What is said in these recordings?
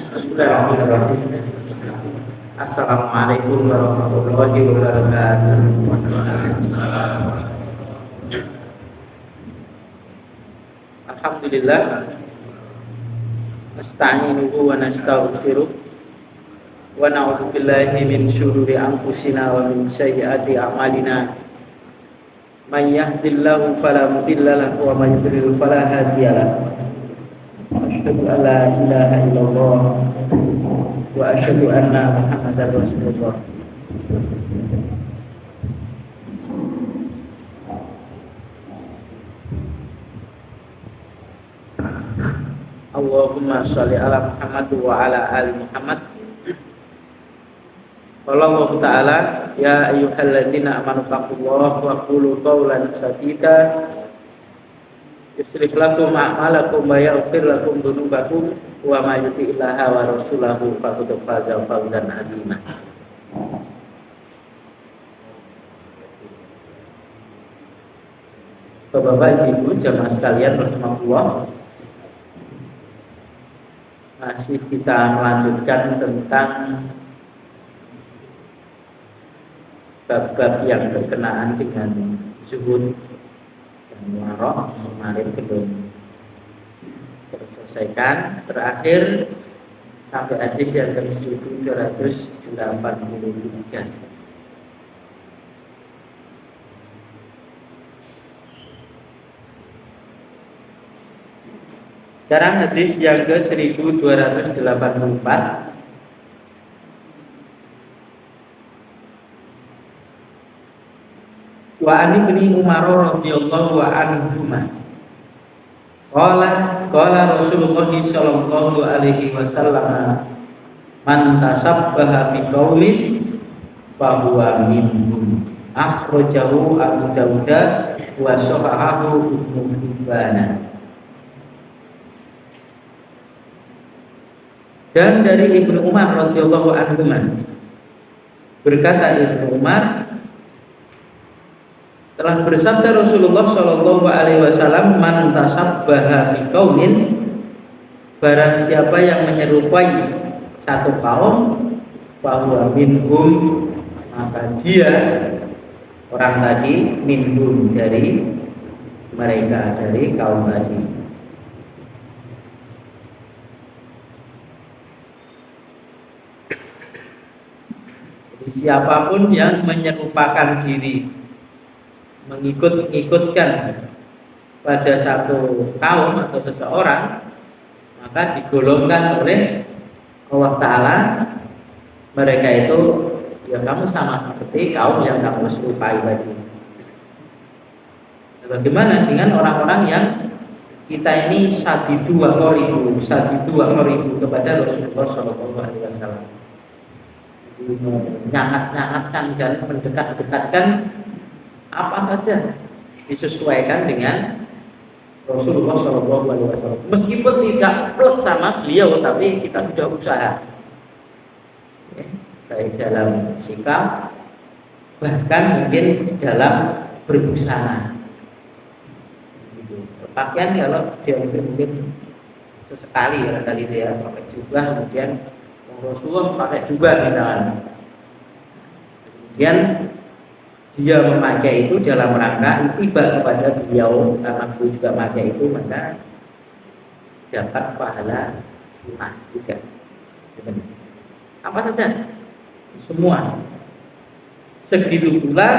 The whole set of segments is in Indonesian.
Bismillahirrahmanirrahim. Assalamualaikum warahmatullahi wabarakatuh. Alhamdulillah. Nasta'inuhu wa nastaghfiruh. Wa na'udzu billahi min syururi anfusina wa min sayyiati a'malina. May yahdihillahu fala mudilla lahu wa may yudlil fala hadiya lahu. Asyhadu an la ilaha illallah wa asyhadu anna Muhammadar Rasulullah. Allahumma sholli ala Muhammad wa ala ali Muhammad. Qala Allah Ta'ala, ya ayyuhalladzina amanu taqullaha wa qulu qawlan sadida yuslih lakum a'malakum wa yaghfir lakum dzunubakum wa may yuti'illaha wa rasulahu faqad faza fawzan 'azima. Bapak Ibu jamaah sekalian rahimakumullah, masih kita melanjutkan tentang bab-bab yang berkenaan dengan zuhud dan warok. Kemarin belum terselesaikan, terakhir sampai hadis yang ke 1283. Sekarang hadis yang ke 1284. Wa ani bin Umar radhiyallahu anhuma qala Rasulullah sallallahu alaihi wasallam man tasabbaha bi qaumin fa huwa minhum akhrajahu Abu Dawud wa sahahahu Ibnu Hibban. Dan dari Ibnu Umar radhiyallahu anhuma, berkata Ibnu Umar, telah bersabda Rasulullah Shallallahu Alaihi Wasallam, man tasabbaha biqaumin, barang siapa yang menyerupai satu kaum, fahuwa minhum, maka dia orang tadi minhum, dari mereka, dari kaum tadi. Jadi siapapun yang menyerupakan diri, mengikutkan pada satu kaum atau seseorang, maka digolongkan oleh Allah Ta'ala, mereka itu ya kamu sama seperti kaum yang kamu serupai tadi. Bagaimana dengan orang-orang yang kita ini sadidu wa qaribu kepada Rasulullah SAW, menyangat-nyangatkan dan mendekat-dekatkan apa saja, disesuaikan dengan Rasulullah SAW. Meskipun tidak plot sama beliau, tapi kita sudah usaha, baik dalam sikap, bahkan mungkin dalam berbusana. Pakaian kalau dia mungkin sesekali ya, kali dia pakai jubah, kemudian Rasulullah pakai jubah misalnya, kemudian dia memakai itu dalam rangka tiba kepada beliau, karena beliau juga memakai itu, maka dapat pahala sunnah juga. Apa saja, semua. Segitu pula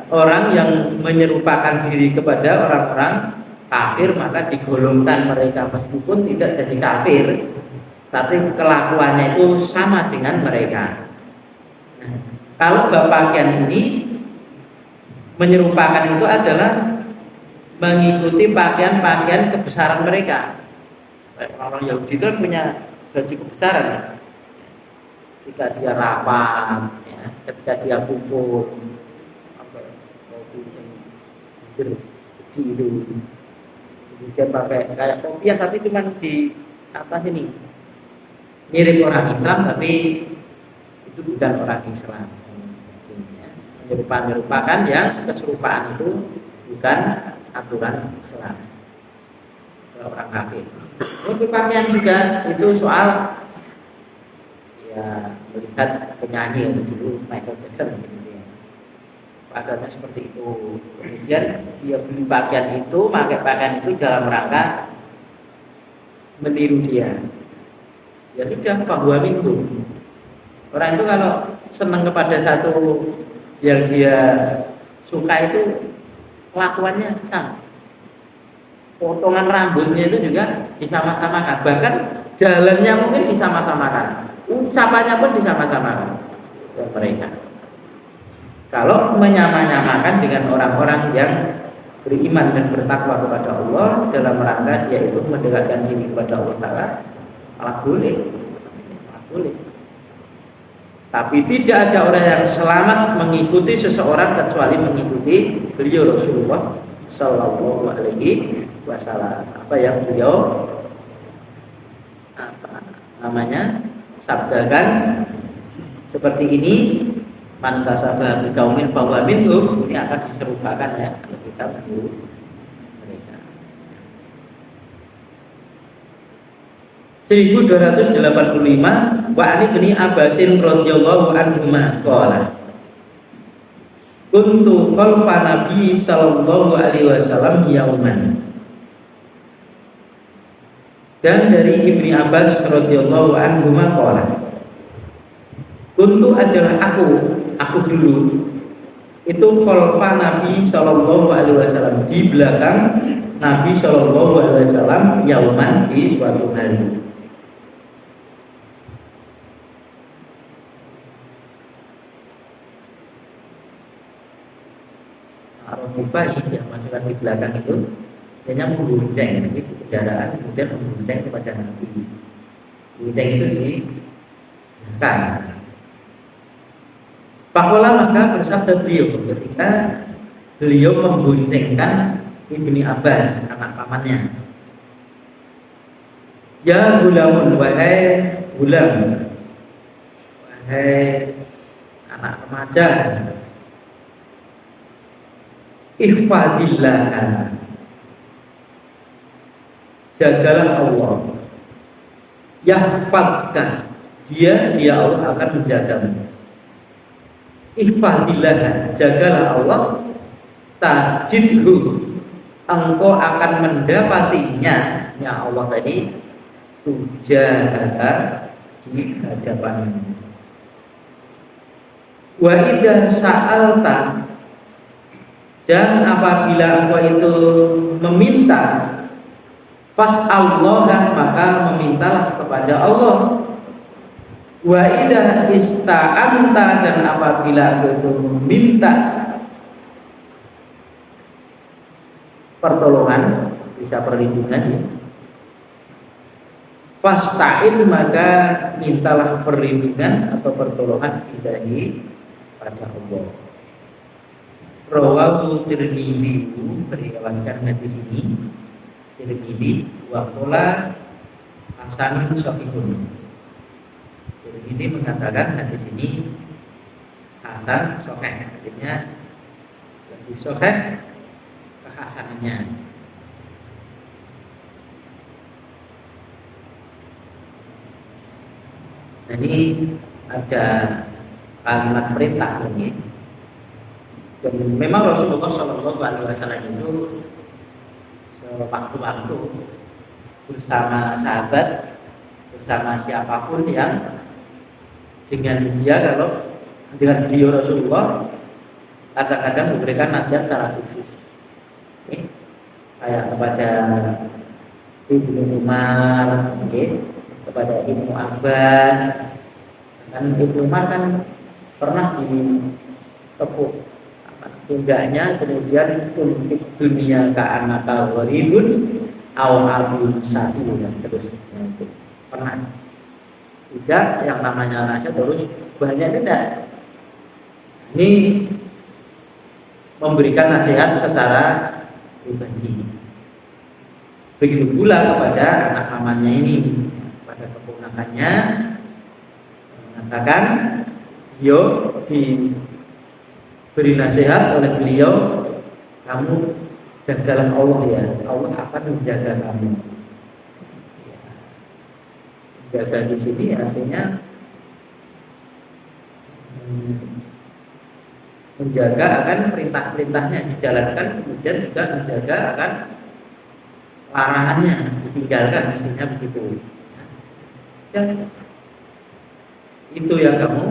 orang yang menyerupakan diri kepada orang-orang kafir, maka digolongkan mereka meskipun tidak jadi kafir, tapi kelakuannya itu sama dengan mereka. Nah, kalau berpakaian ini menyerupakan itu adalah mengikuti pakaian-pakaian kebesaran mereka. Orang Yahudi itu punya baju kebesaran ya. Ketika dia rapat, ya, ketika dia kumpul, kemudian pakai kayak kopiah tapi cuma di atas ini, mirip orang Islam tapi itu bukan orang Islam. Merupakan yang keserupaan itu bukan aturan Islam. Orang kafir. Untuk pakaian juga itu soal lihat penyanyi itu dulu Michael Jackson gitu ya. Pakaiannya seperti itu. Kemudian dia beli pakaian itu, pakai pakaian itu dalam rangka meniru dia. Ya sudah, bahwa minggu. Orang itu kalau senang kepada satu yang dia suka itu kelakuannya sama. Potongan rambutnya itu juga disama-samakan, bahkan jalannya mungkin disama-samakan, ucapannya pun disama-samakan mereka. Kalau menyama-nyamakan dengan orang-orang yang beriman dan bertakwa kepada Allah dalam rangka dia itu mendekatkan diri kepada Allah Ta'ala, malah boleh. Tapi tidak ada orang yang selamat mengikuti seseorang kecuali mengikuti beliau Rasulullah Sallallahu Alaihi Wasallam. Apa yang beliau sabdakan seperti ini, man tasabbaha biqaumin fahuwa minhum, ini akan diserupakan ya kalau kita meniru mereka. 1285 wa ani bin Abbasin radhiyallahu anhuma qala kuntu khalfa Nabi sallallahu alaihi wasallam yauman. Dan dari Ibni Abbas radhiyallahu anhu qala kuntu adalah aku dulu itu khalfa Nabi sallallahu alaihi wasallam, di belakang Nabi sallallahu alaihi wasallam yauman, di suatu hari. Al-Mufai yang masukkan di belakang itu hanya membonceng di kendaraan, kemudian membonceng kepada Nabi. Bonceng itu di belakang. Pakola maka bersabda beliau ketika beliau memboncengkan Ibni Abbas, anak pamannya. Ya gulamun, wahai gulam, wahai anak remaja, ihfadillah, jagalah Allah. Yahfadkan, dia Allah akan menjagamu. Ihfadillah, jagalah Allah. Tajidhu, engkau akan mendapatinya, ya Allah tadi, tujahaka, di hadapanmu. Wa idza sa'alta, dan apabila engkau itu meminta, fas'allah, maka memintalah kepada Allah. Wa idza ista'anta, dan apabila engkau itu meminta pertolongan, bisa perlindungan ya, fasta'in, maka mintalah perlindungan atau pertolongan ilahi pada Allah. Rawahu Tirmidzi, meriwayatkan hadis ini Tirmidzi wa qala hasanun sahihun. Tirmidzi mengatakan hadis ini hasan sahih, artinya lebih sahih kehasanannya. Nah, ini ada kalimat perintah ini. Dan memang Rasulullah Shallallahu Alaihi Wasallam itu sewaktu-waktu bersama sahabat, bersama siapapun yang dengan dia, kalau dengan beliau Rasulullah kadang-kadang memberikan nasihat secara khusus. Kayak kepada Ibnu Umar, kepada Ibnu Abbas. Dan Ibnu Umar kan pernah ditepuk pundaknya, kemudian untuk dunia ka'anaka gharibun aw abun satu, dan terus pernah. Tidak yang namanya nasihat terus banyak, tidak. Ini memberikan nasihat secara pribadi. Begitu pula kepada anak pamannya ini, pada keponakannya, mengatakan yo diberi nasihat oleh beliau, kamu jagalah Allah ya, Allah akan menjaga kamu. Jaga di sini artinya menjaga akan perintah-perintahnya dijalankan, kemudian juga menjaga akan larangannya ditinggalkan, mestinya begitu. Dan itu yang kamu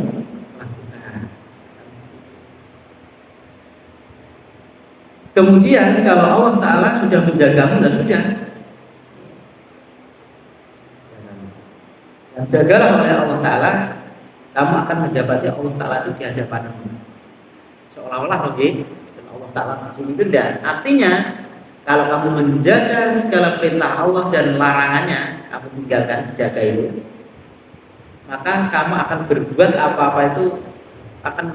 lakukan. Kemudian kalau Allah Ta'ala sudah menjagamu, dan sudah dan jagalah oleh Allah Ta'ala, kamu akan mendapati Allah Ta'ala itu di hadapanmu. Seolah-olah oke, dan Allah Ta'ala di sini itu tidak. Artinya kalau kamu menjaga segala perintah Allah dan larangannya, kamu tinggalkan, jaga itu, maka kamu akan berbuat apa-apa itu akan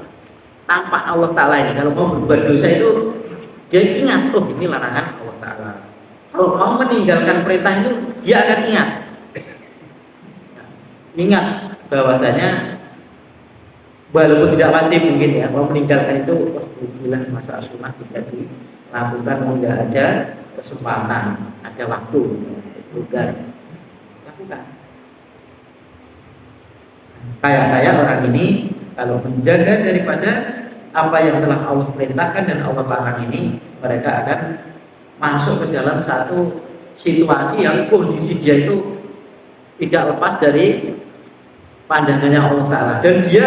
tampak Allah Ta'ala ini. Kalau mau berbuat dosa itu, dia ingat, oh ini larangan Allah Ta'ala. Kalau mau meninggalkan perintah itu, dia akan ingat. Ingat bahwasanya walaupun tidak wajib mungkin ya, mau meninggalkan itu, oh gila, masa sunnah tidak dilakukan, tidak ada kesempatan, ada waktu, bukan lakukan. Kayak orang ini kalau menjaga daripada apa yang telah Allah perintahkan dan Allah larang ini, mereka akan masuk ke dalam satu situasi yang kondisi dia itu tidak lepas dari pandangannya Allah Ta'ala, dan dia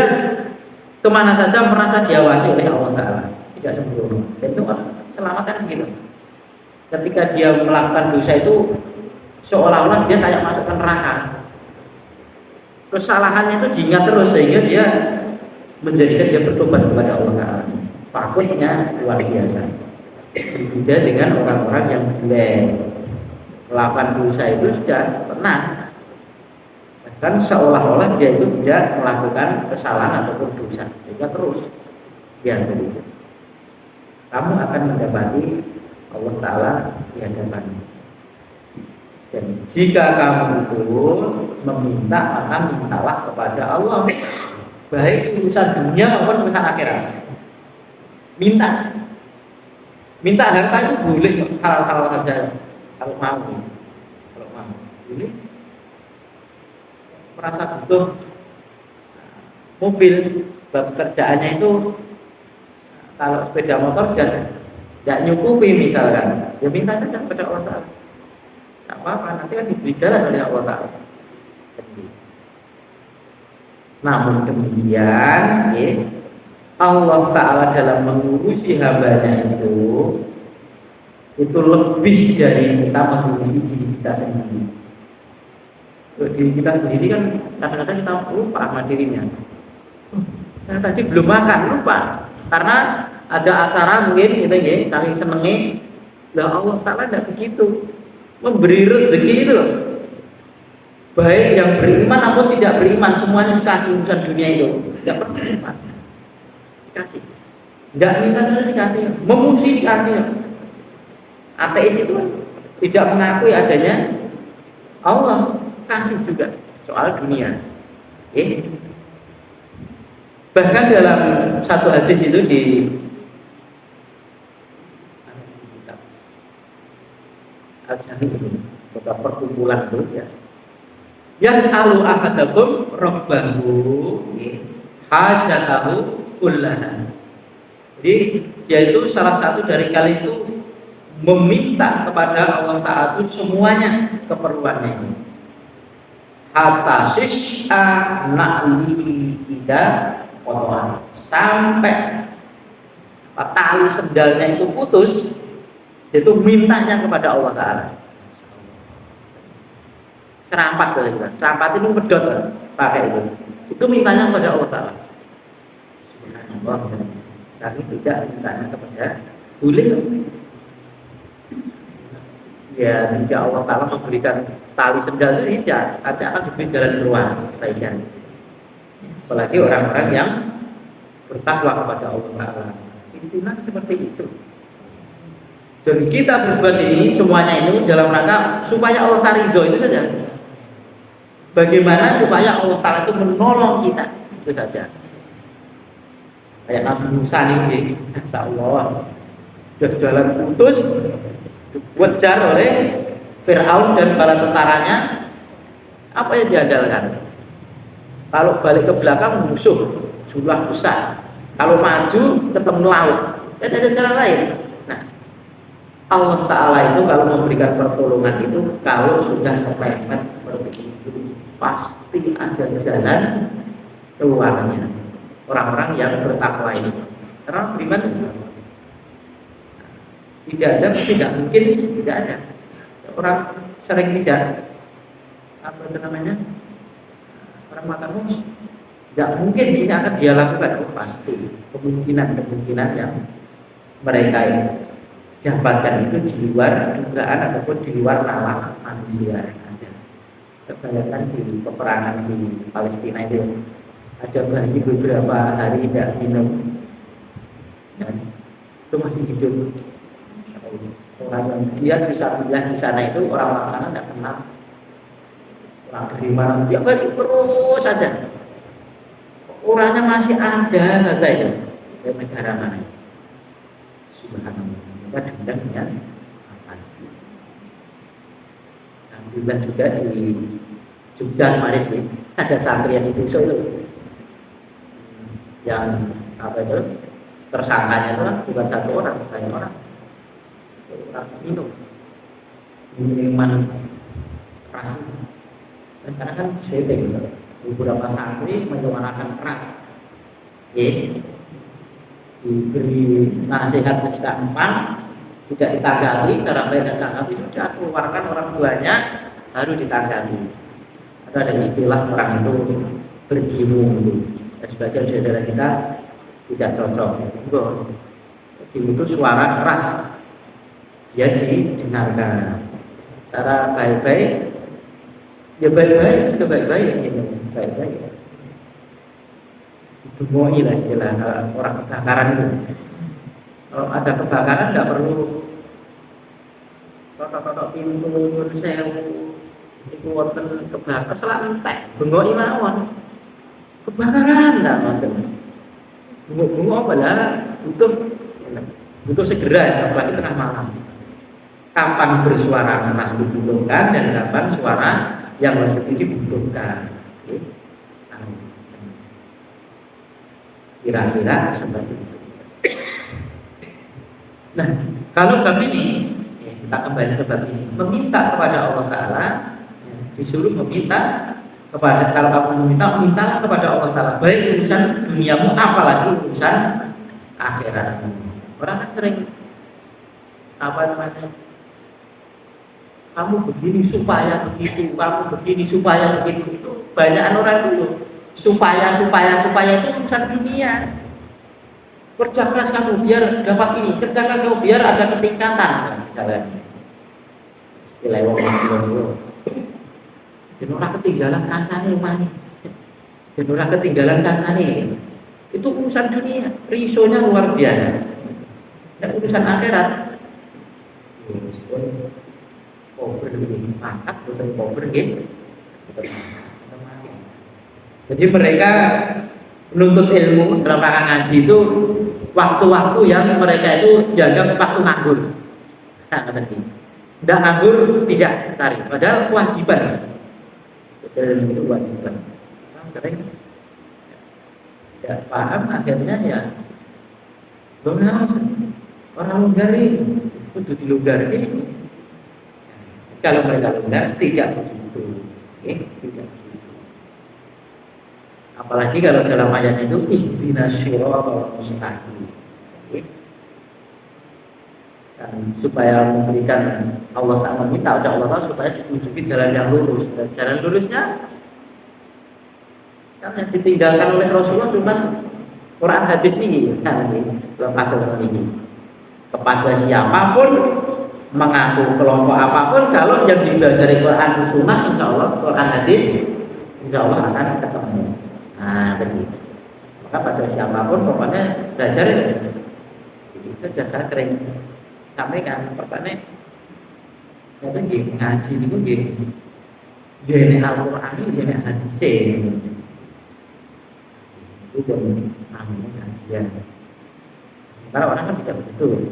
kemana saja merasa diawasi oleh Allah Ta'ala, tidak sembrono. Dan itu selamatkan gitu. Ketika dia melakukan dosa itu seolah-olah dia kayak masuk ke neraka. Kesalahannya itu diingat terus sehingga dia menjadikan dia bertobat kepada Allah Ta'ala. Takutnya luar biasa. Berbeda dengan orang-orang yang jelek, melakukan dosa itu sudah pernah, kan seolah-olah dia itu tidak melakukan kesalahan ataupun dosa, sehingga terus dia begitu. Kamu akan mendapati Allah Ta'ala di hadapanmu. Dan jika kamu itu meminta, maka mintalah kepada Allah, baik urusan dunia maupun urusan akhirat. Minta harta itu boleh, halal-halal saja kalau mau. Boleh. Merasa butuh mobil, pekerjaannya itu kalau sepeda motor dan tidak nyukupi misalkan, ya minta saja kepada Allah Ta'ala. Tak apa-apa, nanti kan diberi jalan oleh Allah Ta'ala. Namun demikian, ya, Allah Ta'ala dalam mengurusi hambanya itu lebih dari kita mengurusi diri kita sendiri. Diri kita sendiri kan kadang-kadang kita lupa sama dirinya. Saya tadi belum makan, lupa. Karena ada acara mungkin kita ya, saling senengi. Lah Allah Ta'ala tidak begitu. Memberi rezeki itu loh. Baik yang beriman maupun tidak beriman, semuanya dikasih urusan dunia itu. Tidak pernah beriman. Dikasih. Tidak minta saja dikasih. Memuji dikasih. Ateis itu tidak mengakui adanya Allah, kasih juga soal dunia. Bahkan dalam satu hadis itu di Al-Jami itu, beberapa perkumpulan itu ya. Yas'alu ahadakum rabbahu hajatahu kullaha. Jadi dia itu salah satu dari kalian itu meminta kepada Allah Ta'ala itu semuanya keperluannya ini. Hatta sis'a na'li ida kotoran, sampai tali sendalnya itu putus, itu mintanya kepada Allah Ta'ala. Serampat boleh kita, serampat itu pedot pakai itu mintanya kepada Allah Ta'ala. Subhanallah, tapi tidak mintanya kepada boleh. Ya, tidak Allah Ta'ala memberikan tali sendal itu tidak, nanti akan diberi jalan keluar kebaikan. Apalagi orang-orang yang bertakwa kepada Allah Ta'ala. Intinya seperti itu. Dan kita berbuat ini semuanya itu dalam rangka supaya Allah Ta'ala ridho, itu saja. Bagaimana supaya Allah Ta'ala itu menolong kita, itu saja. Kayak Nabi Musa ini, Masya Allah, sudah jalan putus, dikejar oleh Fir'aun dan bala tentaranya. Apa yang diandalkan? Kalau balik ke belakang musuh, jumlah besar. Kalau maju ketemu laut, dan ada jalan lain. Nah, Allah Ta'ala itu kalau memberikan pertolongan itu kalau sudah kepepet seperti itu pasti ada jalan keluarnya orang-orang yang bertakwa ini. Karena beriman tidak ada, tidak mungkin, tidak ada. Orang sering tidak apa itu namanya, orang makan mus, tidak mungkin ini akan dia lakukan. Oh, pasti kemungkinan yang mereka ini dapatkan itu di luar dugaan ataupun di luar nalar manusia yang ada. Kebanyakan di peperangan di Palestina itu ada bayi beberapa hari tidak minum dan itu masih hidup. Orang yang dia bisa pindah di sana itu orang sana tidak kenal orang dari mana, dia balik terus saja. Orangnya masih ada saja itu dari negara mana. Subhanallah. Kita dendam dengan apa? Alhamdulillah juga di Jogja kemarin ada santri yang di desa itu yang apa itu tersangkanya itu bukan satu orang, banyak orang. Orang minuman keras dan karena kan setting beberapa santri menyuarakan keras diberi nasihat kesekampan tidak ditanggapi, cara mereka tanggapi sudah keluarkan orang tuanya baru ditanggapi. Ada istilah orang itu bergimung dan sebagian saudara kita tidak cocok. Itu suara keras dia didengarkan secara baik-baik, ya baik-baik, itu baik-baik, gitu. Baik-baik. Dibungoi lah istilah orang kebakaran itu. Kalau ada kebakaran nggak perlu totok-totok pintu, sewu, itu wonten kebakaran, selak entek, bungoi mawon. Kebakaran lah macam. Bungo apa lah? Butuh segera, apalagi tengah malam. Kapan bersuara keras dibutuhkan dan kapan suara yang lebih tinggi dibutuhkan. Kira-kira seperti itu. Nah, kalau bab ini kita kembali ke bab ini, meminta kepada Allah Ta'ala, disuruh meminta kepada, kalau kamu meminta, mintalah kepada Allah Ta'ala, baik urusan duniamu apalagi urusan akhiratmu. Orang kan sering apa namanya, kamu begini supaya begitu, kamu begini supaya begitu, itu banyak orang itu supaya itu urusan dunia. Kerja keras kamu biar dapat ini, kerja keras kamu biar ada ketingkatan, misalnya istilah wong dulu. Dan orang ketinggalan kancane umane, dan orang ketinggalan kancane itu urusan dunia, risonya luar biasa. Dan urusan akhirat, kober begini, pangkat betul kober gitu. Jadi mereka menuntut ilmu dalam rangka ngaji itu waktu-waktu yang mereka itu jaga waktu nganggur. Nah, tidak nganggur tidak cari, padahal kewajiban. Ilmu itu kewajiban. Sering tidak paham akhirnya ya orang longgar ini itu dilonggar ini. Kalau mereka longgar tidak begitu, tidak. Apalagi kalau dalam ayat itu ihdinas siratal mustaqim. Dan supaya memberikan Allah tak meminta oleh Allah supaya ditunjuki jalan yang lurus. Dan jalan lurusnya kan yang ditinggalkan oleh Rasulullah cuma Quran hadis ini, lepas ini. Kepada siapapun mengaku kelompok apapun, kalau yang dipelajari Quran Sunnah, insya Allah Quran hadis, insya Allah akan ketemu. Nah, begitu. Maka pada siapapun pokoknya belajar ya. Jadi sudah saya sering sampaikan pertanyaan. Jadi ngaji itu gini Al-Quran ini gini hadis itu jadi namanya kajian. Karena orang kan tidak betul.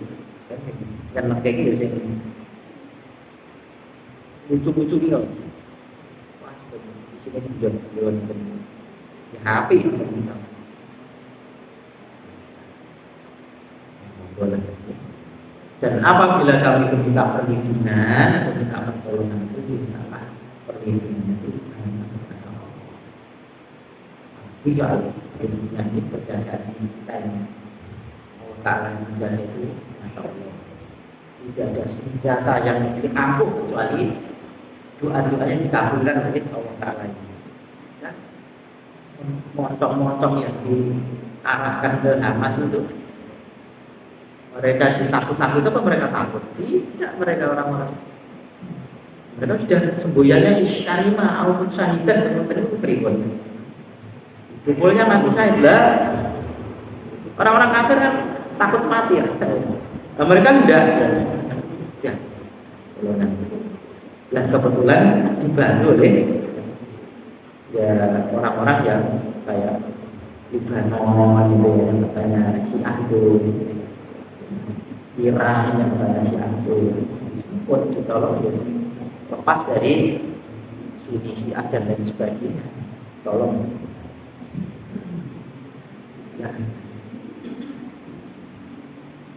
Kan kayak gitu sih. Lucu-lucu gitu. Wah, di sini juga ya, HP boleh. Dan apabila kamu itu minta perlindungan atau minta pertolongan itu mintalah perlindungan itu hanya kepada Allah. Kalau perlindungan itu percayaan kita yang Allah Ta'ala menjaga itu, Masya Allah, tidak ada senjata yang ampuh kecuali doa-doanya dikabulkan oleh Allah Ta'ala. Ya, mocong-mocong yang diarahkan ke Hamas itu, mereka takut-takut apa mereka takut? Tidak, mereka orang-orang. Mereka sudah semboyannya isyarima, awal syahidan, teman-teman itu berikut. Pukulnya mati saja. Orang-orang kafir kan takut mati ya. Nah, mereka tidak. Ya. Dan kebetulan dibantu oleh ya orang-orang yang kayak Libanon gitu ya, yang katanya Syiah itu, Iran yang katanya Syiah itu, pun ditolong ya, lepas dari Sunni Syiah dan lain sebagainya, tolong ya,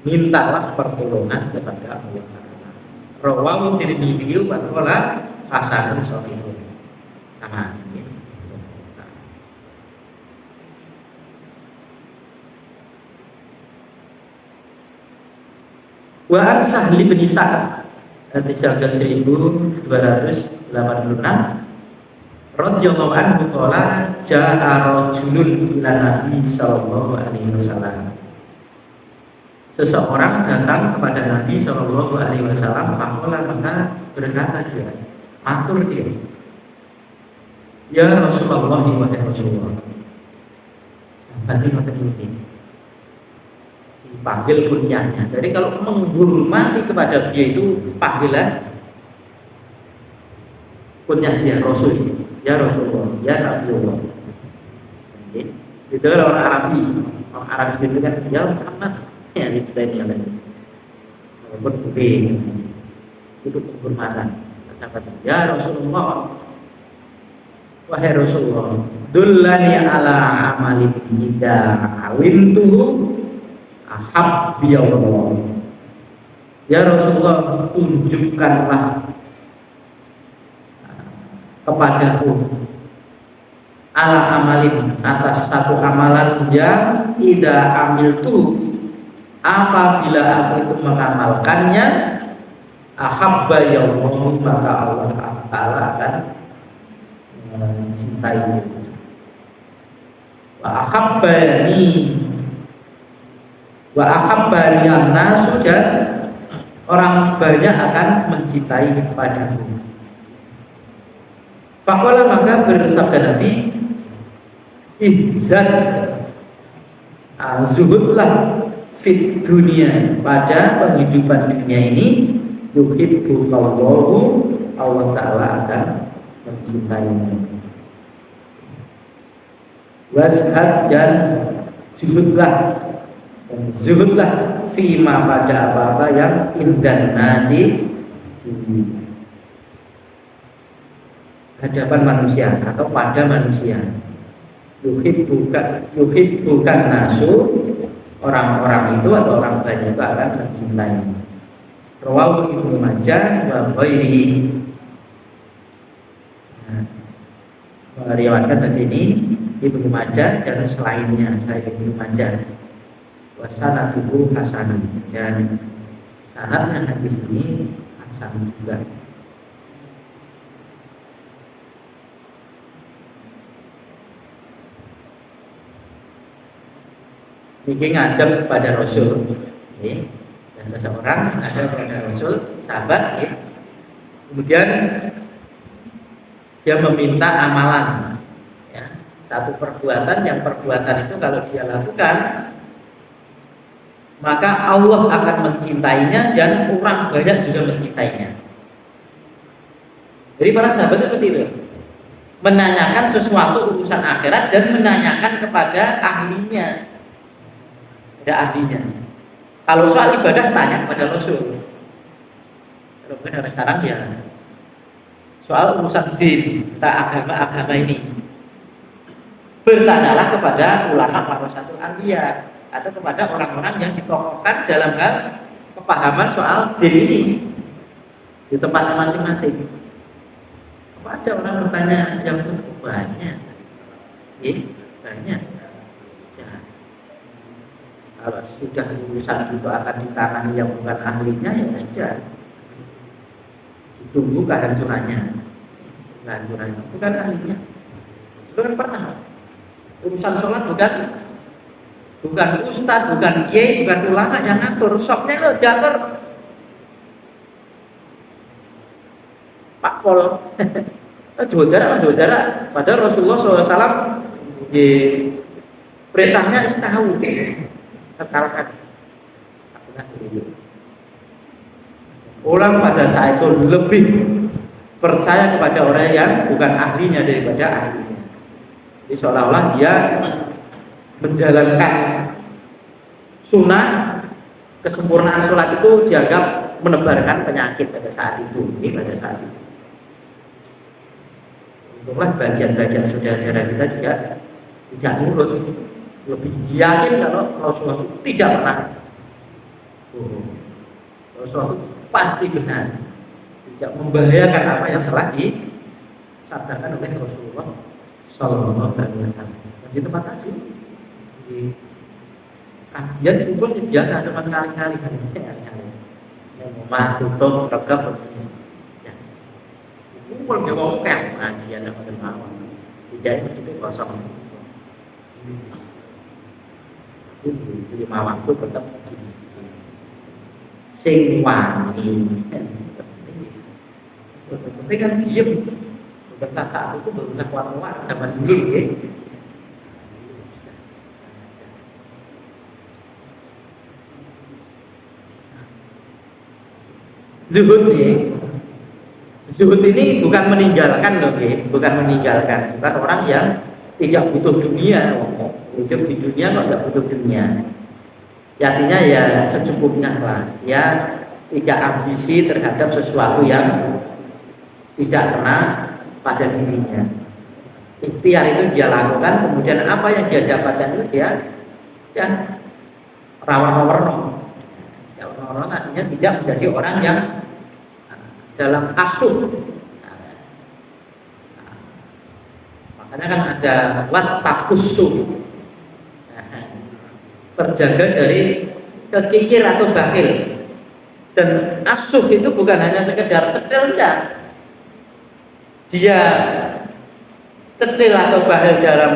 mintalah pertolongan kepada Allah. Rawahu Tirmidzi wa qala hasanun shahihun. Sama. Wa an Sahli bin Sa'ad hadis 13.286 radhiyallahu anhu qala ja'a rajulun ila Nabi sallallahu alaihi wasallam. Seseorang datang kepada Nabi sallallahu alaihi wasallam, maka berkata dia, matur dia, ya Rasulullah, wahai Rasulullah. Sahabat ini dipanggil kunyahnya. Jadi kalau menghormati kepada dia itu panggilan kunyah dia Rasul, ya Rasulullah, ya Nabiullah. Itu orang Arabi, orang Arabi itu kan ya Muhammad, ya itu tadi yang lain. Walaupun itu penghormatan. Sahabat, ya Rasulullah, wahai Rasulullah, dullani ala amalin idza awintuhu ahabbi Allah. Ya Rasulullah, tunjukkanlah kepadaku ala amalin, atas satu amalan yang tidak amil tuh, apabila aku itu mengamalkannya, ahabba ya Allah, maka Allah Ta'ala akan mencintai. Wa ahabbani wa ahabbani an-nasu, dan orang banyak akan mencintai kepadaku. Faqala, maka bersabda Nabi, ihzad, zuhudlah fit dunia, pada penghidupan dunia ini, yuhibbukallahu, Allah Ta'ala akan mencintaimu. Washad, dan zuhudlah fima, pada apa-apa yang indan nasi, di hadapan manusia atau pada manusia. Yuhibbukan nasu, orang-orang itu atau orang banyak itu akan mencintai. Rawahu Ibnu Majah wa ghairihi. Meriwayatkan di sini Ibnu Majah dan selainnya selain Ibnu Majah. Wa sanaduhu hasan, dan sanadnya hadis ini hasan juga. Ini ngadep pada Rasul, dan seseorang ada pada Rasul, sahabat, kemudian dia meminta amalan, ya, satu perbuatan, yang perbuatan itu kalau dia lakukan, maka Allah akan mencintainya dan orang banyak juga mencintainya. Jadi para sahabat seperti itu, menanyakan sesuatu urusan akhirat dan menanyakan kepada ahlinya. Ada ahlinya. Kalau soal ibadah tanya kepada Rasul. Kalau benar sekarang ya soal urusan din, agama ini, bertanyalah kepada ulama warasatul anbiya. atau kepada orang-orang yang ditokohkan dalam hal kepahaman soal din ini di tempatnya masing-masing. Apa ada orang bertanya yang cukup banyak? Banyak. Ya. Kalau sudah urusan itu akan ditangani yang bukan ahlinya, ya sudah ditunggu kehancurannya. Kehancurannya bukan ahlinya. Itu kan pernah urusan sholat bukan ustaz, bukan kiai, bukan ulama yang ngatur. Soknya lo jatuh Pak Pol. Jauh jarak. Padahal Rasulullah SAW di perintahnya tahu terkalahkan. Orang pada saat itu lebih percaya kepada orang yang bukan ahlinya daripada ahlinya. Jadi seolah-olah dia menjalankan sunnah, kesempurnaan sholat itu dianggap menebarkan penyakit pada saat itu. Untunglah bagian-bagian saudara-saudara kita juga tidak nurut, lebih yakin kalau Rasulullah tidak pernah Rasulullah pasti benar, tidak membahayakan apa yang telah disabdakan oleh Rasulullah Sallallahu Alaihi Wasallam. Di tempat tadi di kajian itu pun biasa cuma kali-kali yang mau tutup rekam kumpul dia ngomong kayak pengajian apa mawon. Tidak itu kosong. Itu 5 waktu tetap sing wangi. Tapi kan diem. Betul saat itu belum bisa kuat-kuat zaman dulu ya. Zuhud ini bukan meninggalkan loh, bukan meninggalkan. Bukan orang yang tidak butuh dunia, hidup di dunia kok tidak butuh dunia. Ya, artinya ya secukupnya lah. Ya tidak ambisi terhadap sesuatu yang tidak kena pada dirinya. Ikhtiar itu dia lakukan, kemudian apa yang dia dapatkan itu dia rawar-rawar. Artinya tidak menjadi orang yang dalam asuh. Makanya kan ada wattaqusuh, terjaga dari kekikir atau bakhil. Dan asuh itu bukan hanya sekedar cetil, enggak. Dia cetil atau bakhil dalam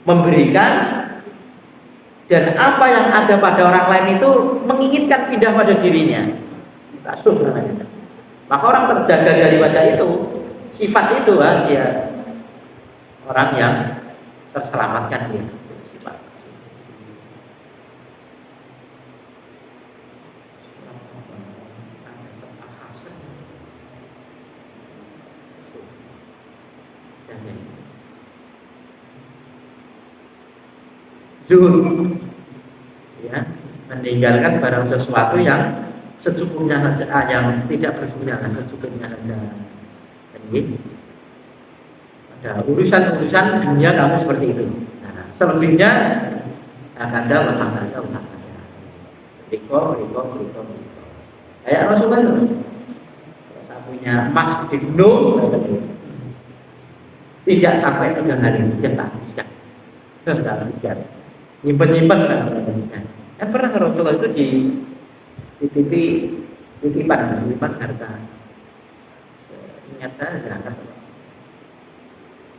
memberikan, dan apa yang ada pada orang lain itu menginginkan pindah pada dirinya. Asuh namanya. Maka orang terjaga daripada itu, sifat itu dia orang yang terselamatkan dia. Sifat. Zuhud, ya, meninggalkan barang sesuatu yang secukupnya saja, yang tidak berguna, secukupnya saja. Jadi ada urusan dunia kamu seperti itu. Nah, selebihnya akan ada olahraga. Riko. Kayak Rasulullah itu, saya punya emas di gunung, tidak sampai 3 hari cetak, sudah habiskan. Nyimpen kan. Pernah Rasulullah itu titipan harta. Ingat saya zakat.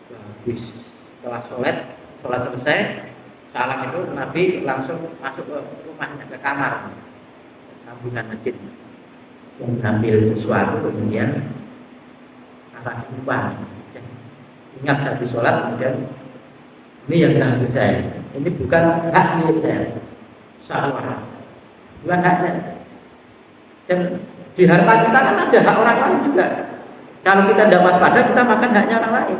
Habis setelah sholat selesai, salam itu Nabi langsung masuk ke rumahnya, ke kamar, sambungan masjid. Mengambil sesuatu kemudian arah lupa. Ingat saya di sholat kemudian ini yang tanggung saya. Ini bukan hak milik saya. Salah. Bukan haknya. Dan di harta kita kan ada hak orang lain juga. Kalau kita tidak waspada, kita makan haknya orang lain.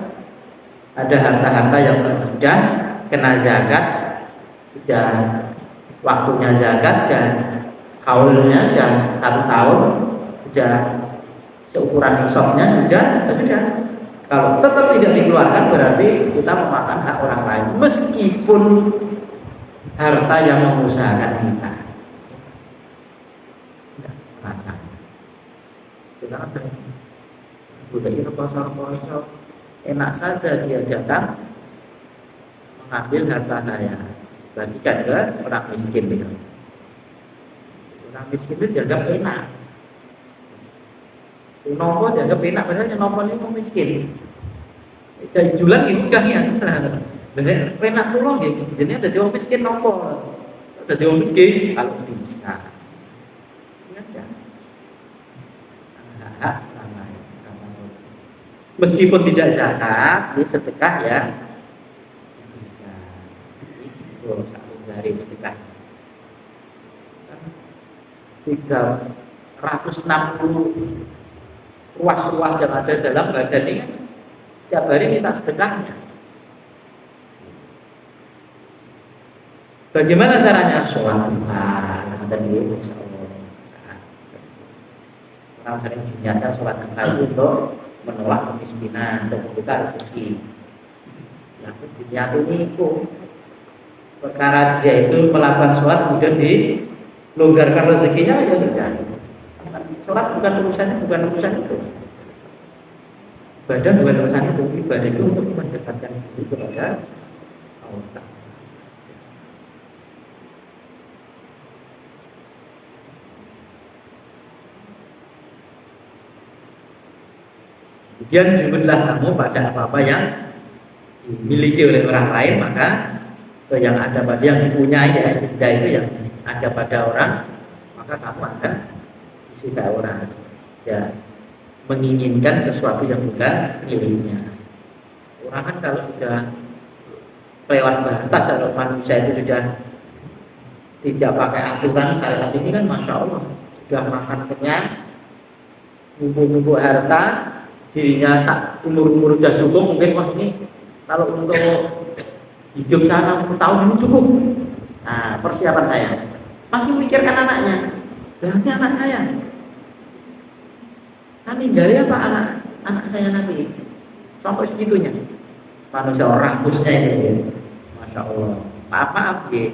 Ada harta-harta yang sudah kena zakat, sudah waktunya zakat dan haulnya dan 1 tahun, sudah seukuran nisabnya sudah. Kalau tetap tidak dikeluarkan berarti kita memakan hak orang lain, meskipun harta yang mengusahakan kita. Rasa. Kita ada sudah itu kosong, enak saja dia datang mengambil harta saya, bagikan ke orang miskin. Orang miskin itu dianggap enak. Si nompo dianggap enak, padahal yang nompo ini miskin. Jadi jualan itu kan ya. Bener, enak pulang gitu. Jadi ada orang miskin nompo, ada orang miskin kalau bisa. Hak namanya. Meskipun tidak zakat, ini sedekah ya. Itu satu dari sedekah. 360 ruas-ruas yang ada dalam badan ini tiap hari minta sedekahnya. Bagaimana caranya? Sholat duha dan itu orang sering dinyatakan sholat duha itu untuk menolak kemiskinan, untuk membuka rezeki. Yang dinyatakan itu perkara dia itu melakukan sholat kemudian dilonggarkan rezekinya ya tidak. Sholat bukan urusan itu. Badan bukan urusan itu, ibadah itu untuk mendekatkan diri kepada Allah. Kemudian jumlah kamu pada apa-apa yang dimiliki oleh orang lain, maka yang ada pada yang dipunyai ya, itu yang ada pada orang, maka kamu akan disukai orang. Ya, menginginkan sesuatu yang bukan miliknya. Orang kan kalau sudah lewat batas, kalau manusia itu sudah tidak pakai aturan syariat ini kan masya Allah sudah makan kenyang, numpuk harta, dirinya umur sudah cukup, mungkin wah ini kalau untuk hidup sana 10 tahun ini cukup. Nah, persiapan saya masih memikirkan anaknya, berarti anak saya ninggali apa anak saya nanti sampai segitunya. Manusia orang rakusnya ini, masya Allah. Maaf ya.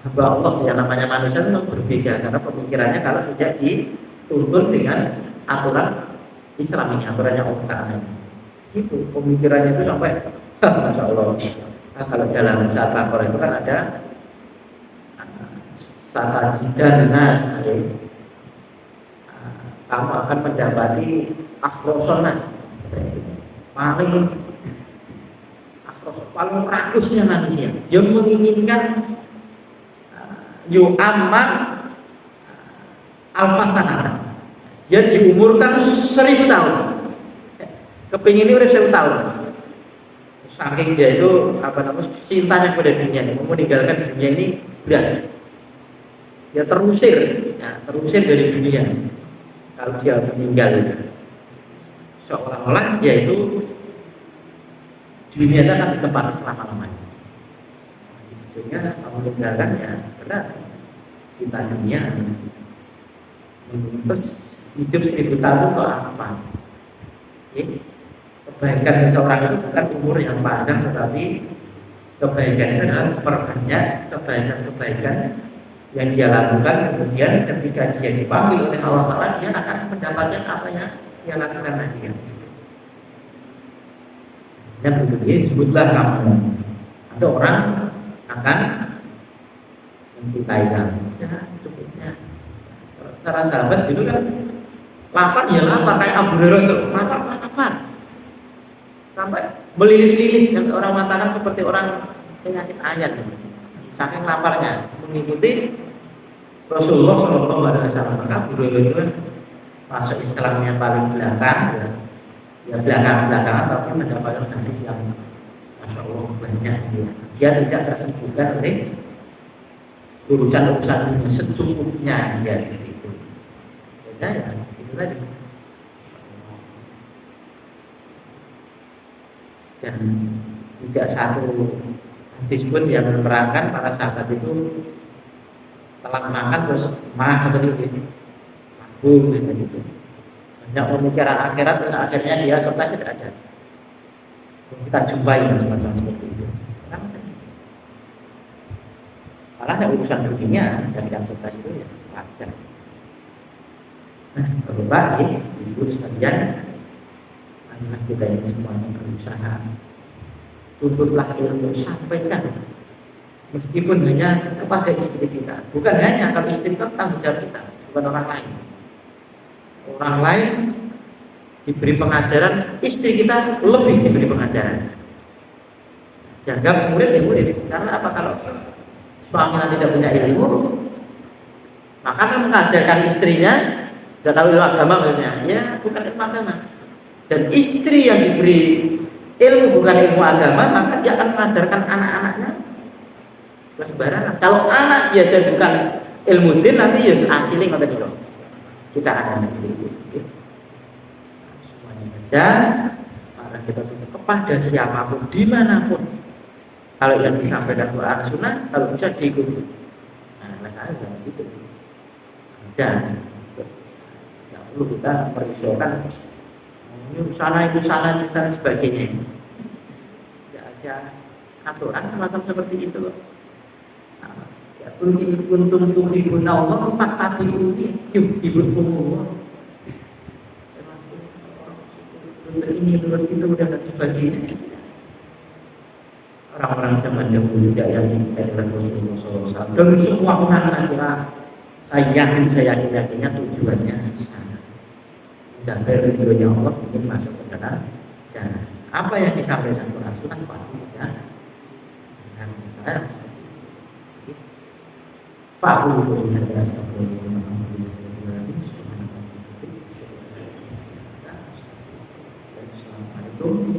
Hamba Allah yang namanya manusia itu berbeda karena pemikirannya kalau tidak dituntun dengan aturan Islam ini, aturannya Allah. Gitu, pemikirannya itu sampai masya Allah. Nah, kalau dalam saat Al-Quran itu kan ada satajidan nas, kamu akan mendapati akhrosonas paling rakusnya manusia yang menginginkan yu'ammar alfasanata, dia diumurkan 1000 tahun, kepingin ini udah 1000 tahun, saking dia itu cintanya kepada dunia ini, mau meninggalkan dunia ini udah dia terusir dari dunia. Kalau dia meninggal itu seolah-olah dia itu dunia akan ditempati selama-lamanya. Sehingga kalau meninggalkan ya benar cinta dunia. Terus hidup 1000 tahun itu apa? Kebaikan seseorang itu bukan umur yang panjang, tetapi kebaikan itu adalah perbanyak kebaikan yang dia lakukan, kemudian ketika dia dipanggil oleh Allah Ta'ala, dia akan mendapatkan apa yang dia lakukan lagi. Dan begitu disebutlah kamu, ada orang akan mencintai kamu. Ya, cukupnya. Para sahabat dulu kan lapar ya lapar, kayak Abu Hurairah itu lapar. Sampai melilit-lilit, dan orang mengatakan seperti orang penyakit ayat. Saking laparnya mengikuti Rasulullah SAW. Maka Abu Hurairah itu kan masuk Islamnya paling belakang, ya belakang-belakangan, tapi mendapatkan hadis yang masya Allah banyak. Dia tidak tersibukkan oleh urusan-urusan ini, secukupnya dia itu. Ya itu tadi. Dan tidak satu hadis pun yang menerangkan para sahabat itu telah makan terus atau gitu, mabuk gitu. Banyak pemikiran akhirat, terus akhirnya dia serta tidak ada. Kita jumpai semacam seperti itu. Malah ada urusan dunia dari yang sukses itu ya wajar. Nah, Bapak, Ibu sekalian, anak kita ini semuanya berusaha, tuntutlah ilmu, sampaikan, meskipun hanya kepada istri kita, bukan hanya kalau istri kita tanggung jawab kita, bukan orang lain. Orang lain diberi pengajaran, istri kita lebih diberi pengajaran. Jaga murid ya murid, karena apa? Kalau suaminya tidak punya ilmu, maka kan mengajarkan istrinya tidak tahu ilmu agama maksudnya, ya bukan ilmu agama. Dan istri yang diberi ilmu bukan ilmu agama, maka dia akan mengajarkan anak-anaknya sembarangan. Kalau anak diajar bukan ilmu din, nanti ya asli nggak tadi. Kita akan itu. Semuanya saja, maka kita tuntut kepada siapapun, dimanapun. Kalau yang disampaikan Quran Sunnah, kalau bisa diikuti. Nah, makanya jangan gitu. Jangan. Yang perlu kita merisaukan ini salah sebagainya. Tidak ada aturan semacam seperti itu. Nah, ya kuntum tuhibbuna Allah fattabi'uni yuhibbukumullah. Ini menurut itu dan sebagainya. Orang-orang zaman dahulu tidak yakin kepada Rasulullah SAW. Dan semua orang saya yakinnya tujuannya sana. Dan dari ridhonya Allah ingin masuk ke dalam jalan. Apa yang disampaikan Quran Sunnah pasti ya. Dan saya Fa'ulu Assalamualaikum